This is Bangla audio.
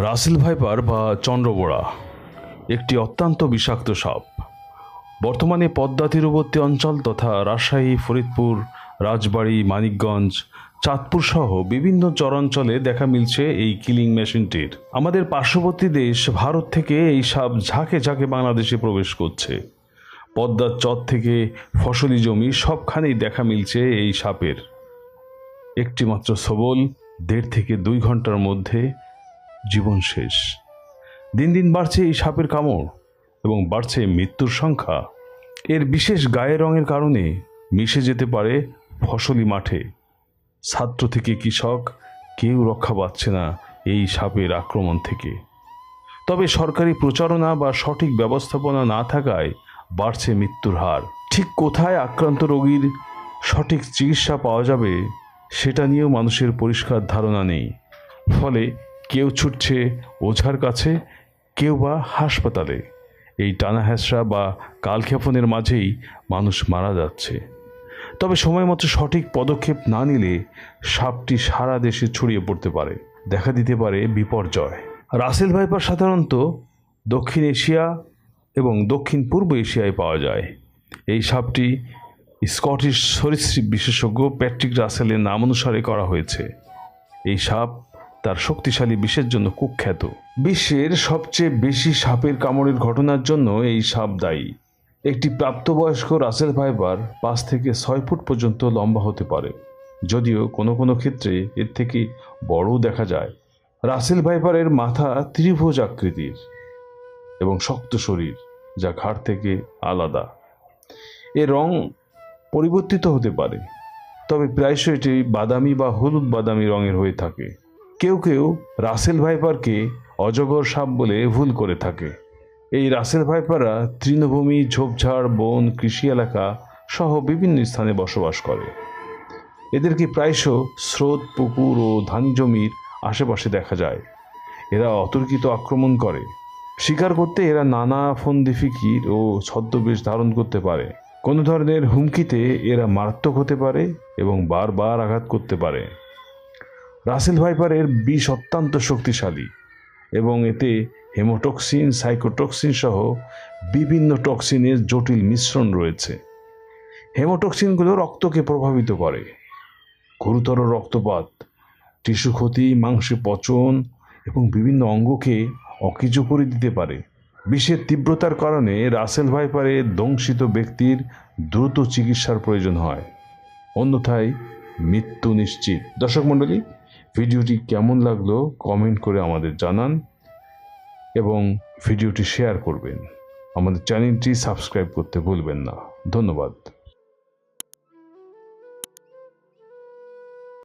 রাসেল ভাইপার বা চন্দ্রবোড়া একটি অত্যন্ত বিষাক্ত সাপ। বর্তমানে পদ্মা তীরবর্তী অঞ্চল তথা রাজশাহী, ফরিদপুর, রাজবাড়ী, মানিকগঞ্জ, চাঁদপুর সহ বিভিন্ন চরাঞ্চলে দেখা মিলছে এই কিলিং মেশিনটির। আমাদের পার্শ্ববর্তী দেশ ভারত থেকে এই সাপ ঝাঁকে ঝাঁকে বাংলাদেশে প্রবেশ করছে। পদ্মার চর থেকে ফসলি জমি সবখানেই দেখা মিলছে এই সাপের। একটিমাত্র সবল 1.5 থেকে 2 ঘন্টার মধ্যে জীবন শেষ। দিন দিন বাড়ছে এই সাপের কামড় এবং বাড়ছে মৃত্যুর সংখ্যা। এর বিশেষ গায়ের রঙের কারণে মিশে যেতে পারে ফসলি মাঠে। ছাত্র থেকে কৃষক কেউ রক্ষা পাচ্ছে না এই সাপের আক্রমণ থেকে। তবে সরকারি প্রচারণা বা সঠিক ব্যবস্থাপনা না থাকায় বাড়ছে মৃত্যুর হার। ঠিক কোথায় আক্রান্ত রোগীর সঠিক চিকিৎসা পাওয়া যাবে সেটা নিয়েও মানুষের পরিষ্কার ধারণা নেই। ফলে কেউ ছুটছে ওঝার কাছে, কেউ বা হাসপাতালে। এই টানা হেঁচড়া বা কালক্ষেপণের মাঝেই মানুষ মারা যাচ্ছে। তবে সময় মতো সঠিক পদক্ষেপ না নিলে সাপটি সারা দেশে ছড়িয়ে পড়তে পারে, দেখা দিতে পারে বিপর্যয়। রাসেল ভাইপার সাধারণত দক্ষিণ এশিয়া এবং দক্ষিণ পূর্ব এশিয়ায় পাওয়া যায়। এই সাপটি স্কটিশ সরীসৃপ বিশেষজ্ঞ প্যাট্রিক রাসেলের নাম অনুসারে করা হয়েছে। এই সাপ তার শক্তিশালী বিষের জন্য কুখ্যাত। বিশ্বের সবচেয়ে বেশি সাপের কামড়ের ঘটনার জন্য এই সাপ দায়ী। একটি প্রাপ্তবয়স্ক রাসেল ভাইপার 5 থেকে 6 ফুট পর্যন্ত লম্বা হতে পারে, যদিও কোনো কোনো ক্ষেত্রে এর থেকে বড়ও দেখা যায়। রাসেল ভাইপারের মাথা ত্রিভুজ আকৃতির এবং শক্ত শরীর, যা ঘাড় থেকে আলাদা। এর রং পরিবর্তিত হতে পারে, তবে প্রায়শই এটি বাদামি বা হলুদ বাদামি রঙের হয়ে থাকে। কেউ কেউ রাসেল ভাইপারকে অজগর সাপ বলে ভুল করে থাকে। এই রাসেল ভাইপাররা তৃণভূমি, ঝোপঝাড়, বন, কৃষি এলাকা সহ বিভিন্ন স্থানে বসবাস করে। এদেরকে প্রায়শ স্রোত, পুকুর ও ধান জমির আশেপাশে দেখা যায়। এরা অতর্কিত আক্রমণ করে। শিকার করতে এরা নানা ফন্দি ফিকির ও ছদ্মবেশ ধারণ করতে পারে। কোনো ধরনের হুমকিতে এরা মারাত্মক হতে পারে এবং বারবার আঘাত করতে পারে। রাসেল ভাইপারের বিষ অত্যন্ত শক্তিশালী এবং এতে হেমোটক্সিন, সাইকোটক্সিন সহ বিভিন্ন টক্সিনের জটিল মিশ্রণ রয়েছে। হেমোটক্সিনগুলো রক্তকে প্রভাবিত করে, গুরুতর রক্তপাত, টিস্যু ক্ষতি, মাংসে পচন এবং বিভিন্ন অঙ্গকে অকেজ করে দিতে পারে। বিষের তীব্রতার কারণে রাসেল ভাইপারে দংশিত ব্যক্তির দ্রুত চিকিৎসার প্রয়োজন হয়, অন্যথায় মৃত্যু নিশ্চিত। দর্শক মণ্ডলী, ভিডিওটি কেমন লাগলো কমেন্ট করে আমাদের জানান এবং ভিডিওটি শেয়ার করবেন। আমাদের চ্যানেলটি সাবস্ক্রাইব করতে ভুলবেন না। ধন্যবাদ।